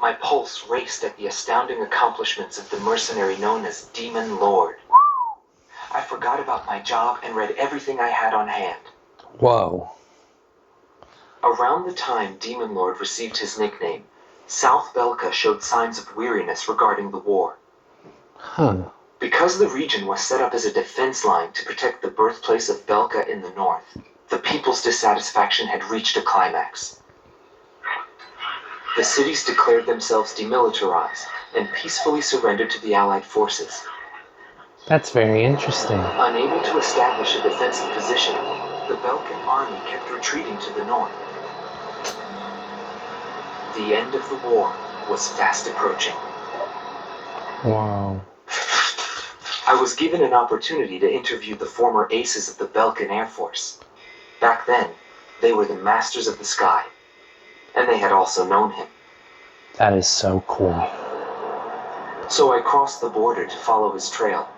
My pulse raced at the astounding accomplishments of the mercenary known as Demon Lord. I forgot about my job and read everything I had on hand. Whoa. Around the time Demon Lord received his nickname, South Belka showed signs of weariness regarding the war. Huh. Because the region was set up as a defense line to protect the birthplace of Belka in the north, the people's dissatisfaction had reached a climax. The cities declared themselves demilitarized and peacefully surrendered to the Allied forces. That's very interesting. Unable to establish a defensive position, the Belkan army kept retreating to the north. The end of the war was fast approaching. Wow. I was given an opportunity to interview the former aces of the Belkan Air Force. Back then, they were the masters of the sky, and they had also known him. That is so cool. So I crossed the border to follow his trail.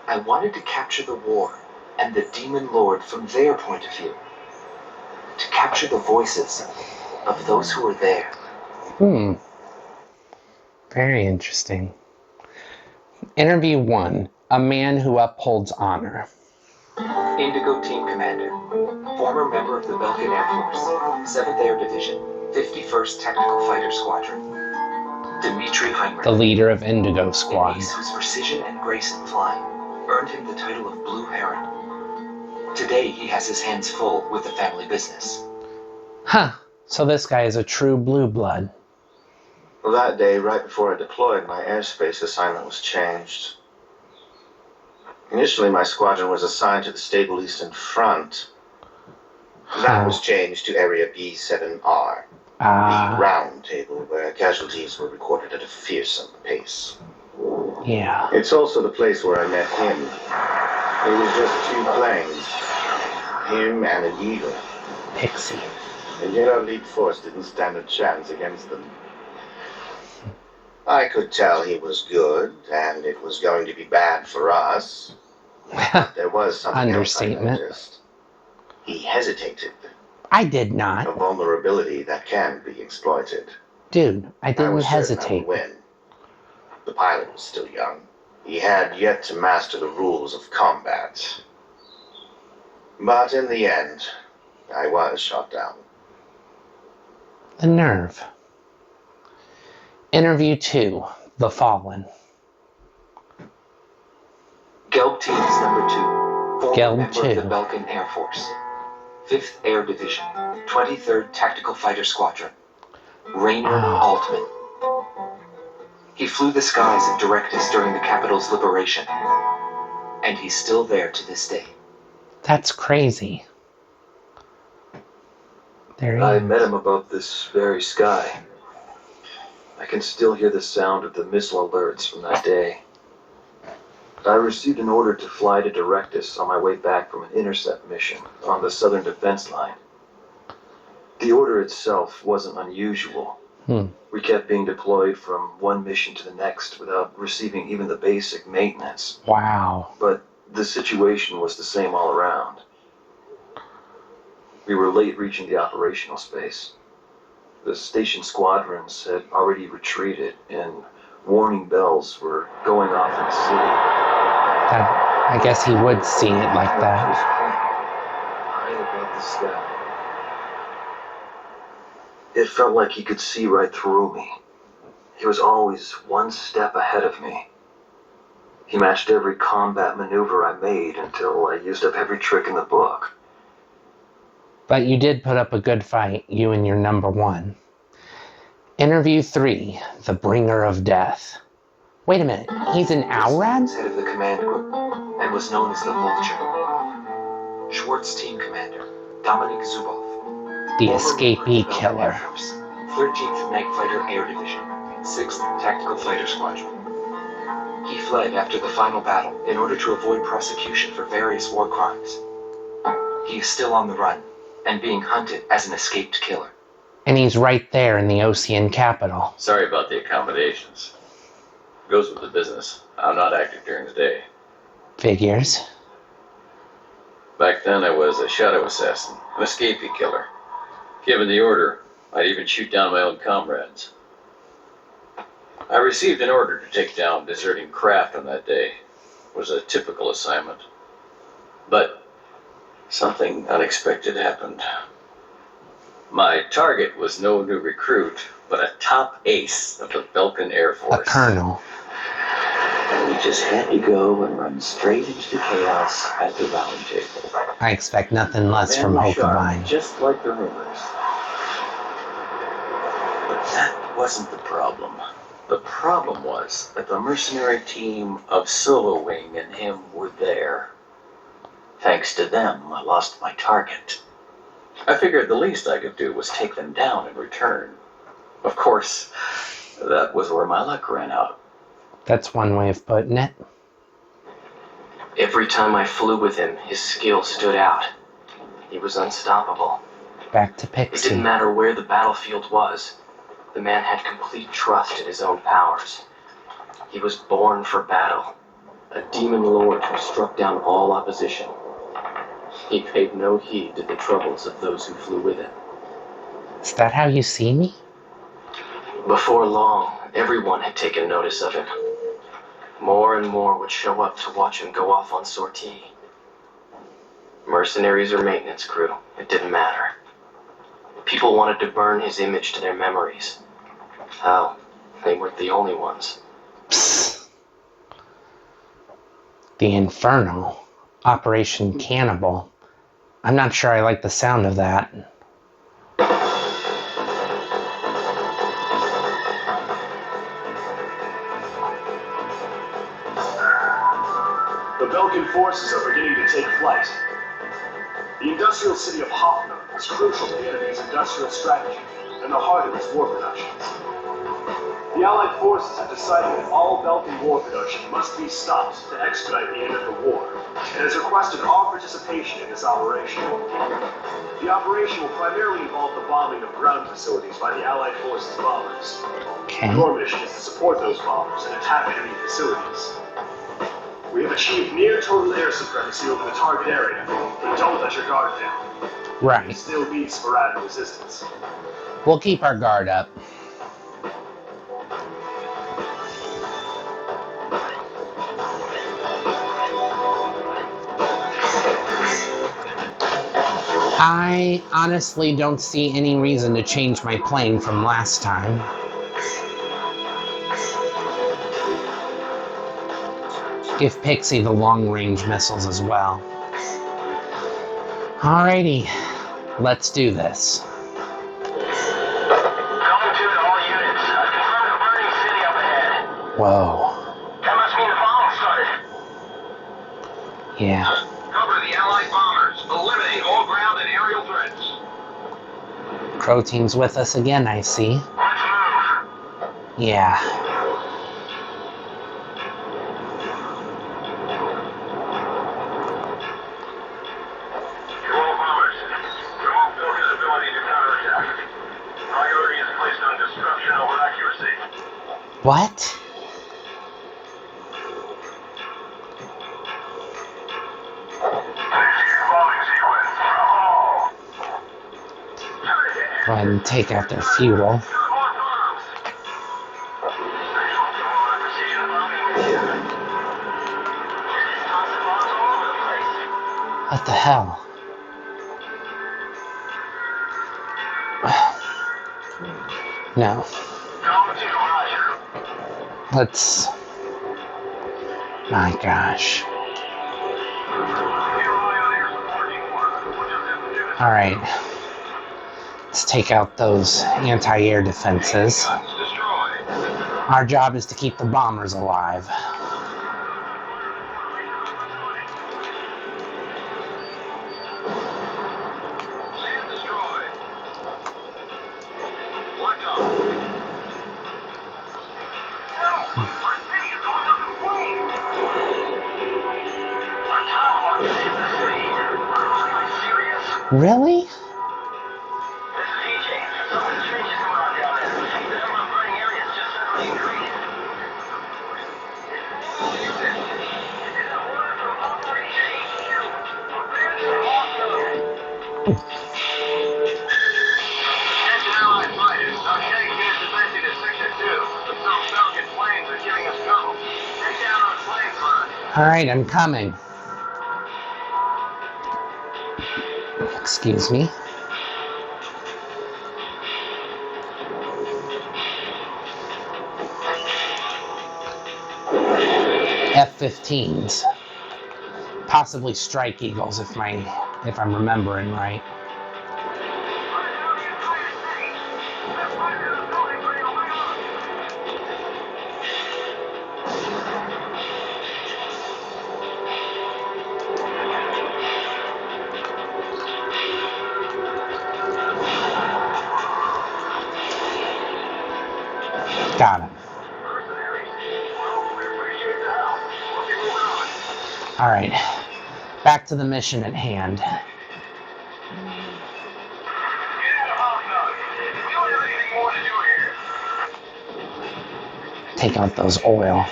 I wanted to capture the war and the Demon Lord from their point of view. To capture the voices of those who were there. Very interesting. Interview 1. A man who upholds honor. Indigo Team Commander. Former member of the Belkan Air Force, 7th Air Division, 51st Tactical Fighter Squadron. Dmitri Heinrich. The leader of Indigo An Squad. ace whose precision and grace in flying earned him the title of Blue Heron. Today he has his hands full with the family business. Huh. So this guy is a true blue blood. Well, that day, right before I deployed, my airspace assignment was changed. Initially, my squadron was assigned to the stable Eastern Front. That was changed to Area B7R, the round table where casualties were recorded at a fearsome pace. Yeah. It's also the place where I met him. It was just 2 planes, him and an eagle. Pixie. And yet our lead force didn't stand a chance against them. I could tell he was good, and it was going to be bad for us. There was something Understatement. else I noticed. He hesitated. I did A not. vulnerability that can be exploited. Dude, I didn't was certain I hesitate. would win. The pilot was still young. He had yet to master the rules of combat. But in the end, I was shot down. The nerve. Interview 2. The Fallen. Galm Teams number 2. Former Galm member of the 2. Belkan Air Force. 5th Air Division, 23rd Tactical Fighter Squadron. Rainer Altman. He flew the skies of Directus during the capital's liberation. And he's still there to this day. That's crazy. There he I is. met him above this very sky. I can still hear the sound of the missile alerts from that day. I received an order to fly to Directus on my way back from an intercept mission on the southern defense line. The order itself wasn't unusual. We kept being deployed from one mission to the next without receiving even the basic maintenance. Wow. But the situation was the same all around. We were late reaching the operational space. The station squadrons had already retreated, and warning bells were going off in the city. I guess he would see it like that. High above the sky. It felt like he could see right through me. He was always one step ahead of me. He matched every combat maneuver I made until I used up every trick in the book. But you did put up a good fight, you and your number 1. Interview 3. The Bringer of Death. Wait a minute, he's an Alrad? Head of the command group, and was known as the Vulture. Schwartz Team Commander, Dominic Zubov. The Former escapee member of the Belkan killer. Air Force, 13th Night Fighter Air Division, 6th Tactical Fighter Squadron. He fled after the final battle in order to avoid prosecution for various war crimes. He is still on the run, and being hunted as an escaped killer. And he's right there in the Ocean capital. Sorry about the accommodations. Goes with the business. I'm not active during the day. Figures. Back then I was a shadow assassin, an escapee killer. Given the order, I'd even shoot down my own comrades. I received an order to take down deserting craft on that day. It was a typical assignment. But something unexpected happened. My target was no new recruit, but a top ace of the Belkan Air Force. A colonel. We just had to go and run straight into the chaos at the round table. I expect nothing less from Hokabine. Just like the rumors. But that wasn't the problem. The problem was that the mercenary team of Solo Wing and him were there. Thanks to them, I lost my target. I figured the least I could do was take them down in return. Of course, that was where my luck ran out. That's one way of putting it. Every time I flew with him, his skill stood out. He was unstoppable. Back to It Pixie. didn't matter where the battlefield was. The man had complete trust in his own powers. He was born for battle, a demon lord who struck down all opposition. He paid no heed to the troubles of those who flew with him. Is that how you see me? Before long, everyone had taken notice of him. More and more would show up to watch him go off on sortie. Mercenaries or maintenance crew, it didn't matter. People wanted to burn his image to their memories. Hell, they weren't the only ones. Psst. The Inferno. Operation Cannibal. I'm not sure I like the sound of that. The Belkan forces are beginning to take flight. The industrial city of Hoffman is crucial to the enemy's industrial strategy and the heart of its war productions. The Allied forces have decided that all Belkan war production must be stopped to expedite the end of the war, and has requested our participation in this operation. The operation will primarily involve the bombing of ground facilities by the Allied forces bombers. Okay. Your mission is to support those bombers and attack enemy facilities. We have achieved near total air supremacy over the target area, but don't let your guard down. Right. It still meets sporadic resistance. We'll keep our guard up. I honestly don't see any reason to change my plane from last time. Give Pixie the long-range missiles as well. Alrighty, let's do this. Galm Team to all units. I've confirmed a burning city up ahead. Whoa. That must mean the bomb started. Yeah. Cover the Allied bombers. Eliminate all ground and aerial threats. Crow Team's with us again, I see. Let's move. Yeah. To all bombers, remove Belkan's ability to counterattack. Priority is placed on destruction over accuracy. What? Bombing sequence. Oh. Go ahead and take out their fuel. More bombs. Precision bombing. Toxic bombs all over the place. What the hell? No. Galm Team, roger. Let's... My gosh. Alright. Let's take out those anti-air defenses. Our job is to keep the bombers alive. Really? All right, I'm coming. Excuse me. F-15s. Possibly Strike Eagles if I'm remembering right. Got him. All right, back to the mission at hand. Take out those oil.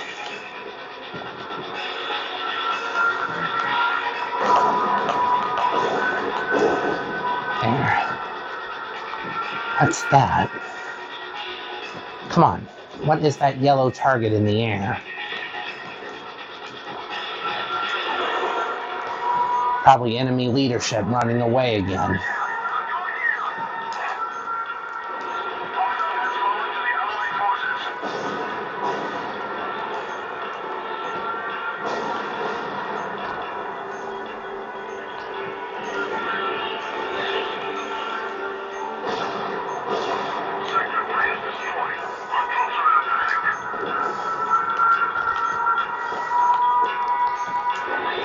There. What's that? Come on. What is that yellow target in the air? Probably enemy leadership running away again.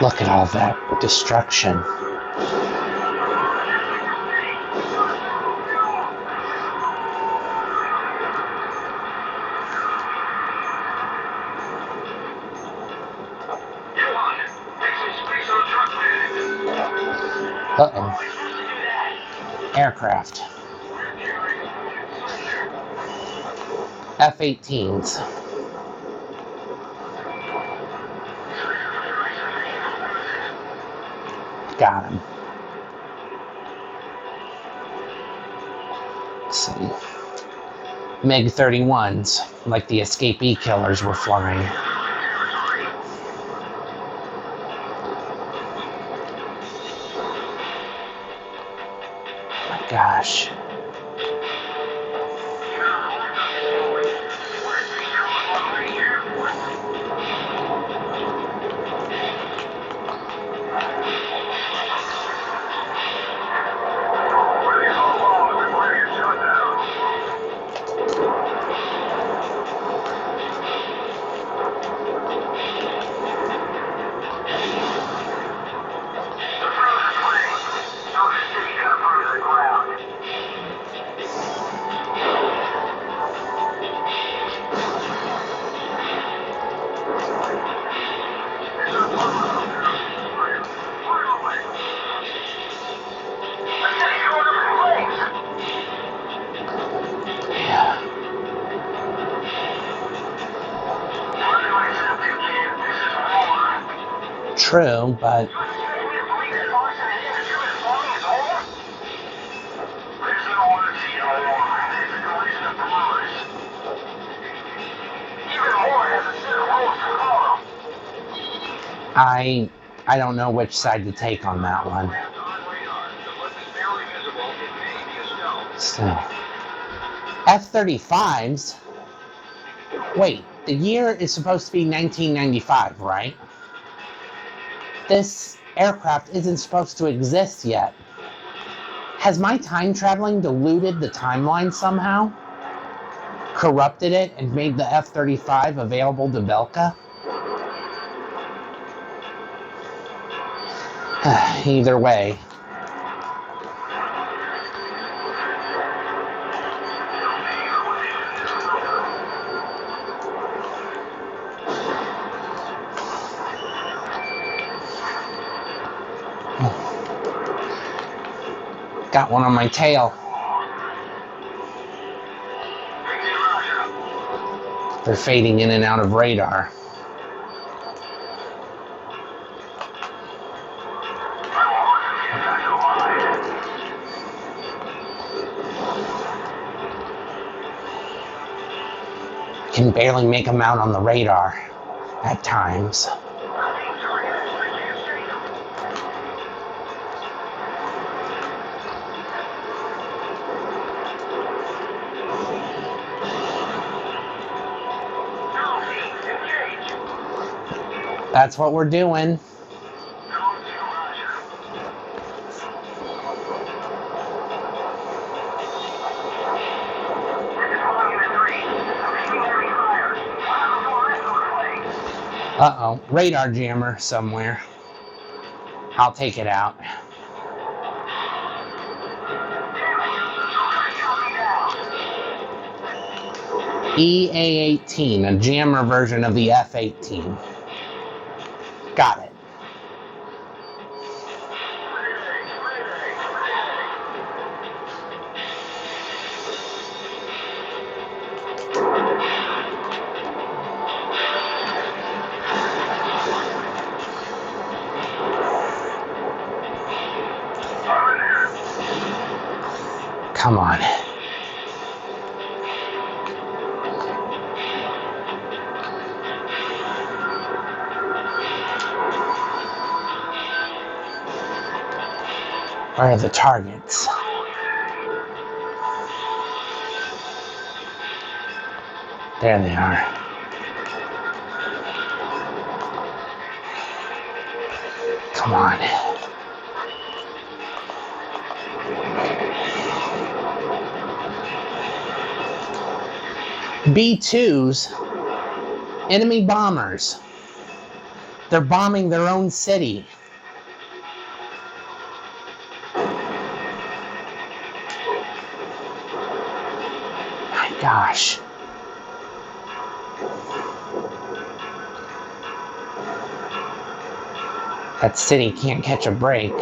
Look at all that destruction. Uh-oh. Aircraft. F-18s. Got him. Let's see. MiG-31s, like the escapee killers were flying. Oh my gosh. True, but I don't know which side to take on that one. So, F-35s. Wait, the year is supposed to be 1995, right? This aircraft isn't supposed to exist yet. Has my time traveling diluted the timeline somehow? Corrupted it and made the F-35 available to Belka? Either way. Got one on my tail. They're fading in and out of radar. Can barely make them out on the radar at times. That's what we're doing. Uh-oh, radar jammer somewhere. I'll take it out. EA-18, a jammer version of the F-18. Got it. Come on. Where are the targets? There they are. Come on. B-2s, enemy bombers. They're bombing their own city. My gosh. That city can't catch a break.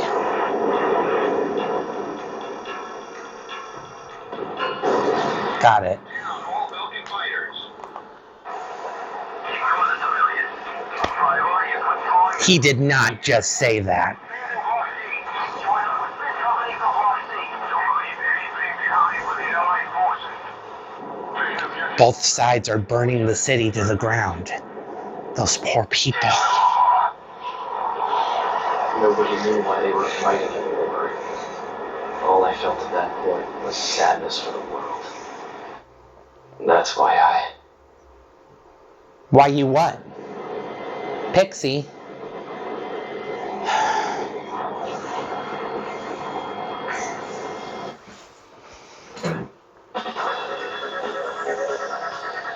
Got it. He did not just say that. Both sides are burning the city to the ground. Those poor people. Nobody knew why they were fighting anymore. All I felt at that point was sadness for the world. That's why I... Why you what? Pixie.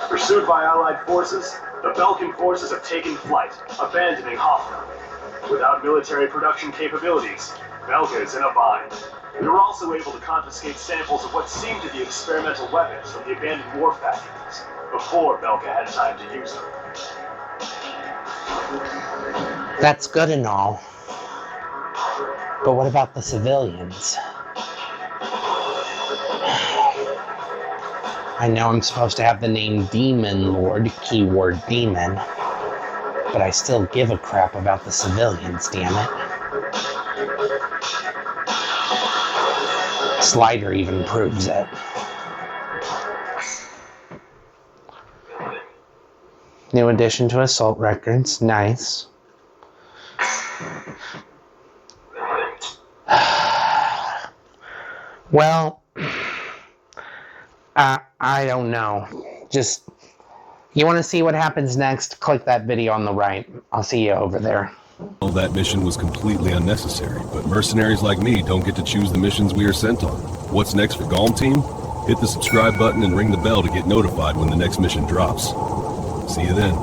Pursued by Allied forces, the Belkan forces have taken flight, abandoning Hoffman. Without military production capabilities, Belka is in a bind. We were also able to confiscate samples of what seemed to be experimental weapons from the abandoned war factories, before Belka had time to use them. That's good and all. But what about the civilians? I know I'm supposed to have the name Demon Lord, keyword demon, but I still give a crap about the civilians, damn it. Slider even proves it. New addition to Assault Records, nice. Well, I don't know. Just, you want to see what happens next? Click that video on the right. I'll see you over there. Well, that mission was completely unnecessary, but mercenaries like me don't get to choose the missions we are sent on. What's next for Galm Team? Hit the subscribe button and ring the bell to get notified when the next mission drops. See you then.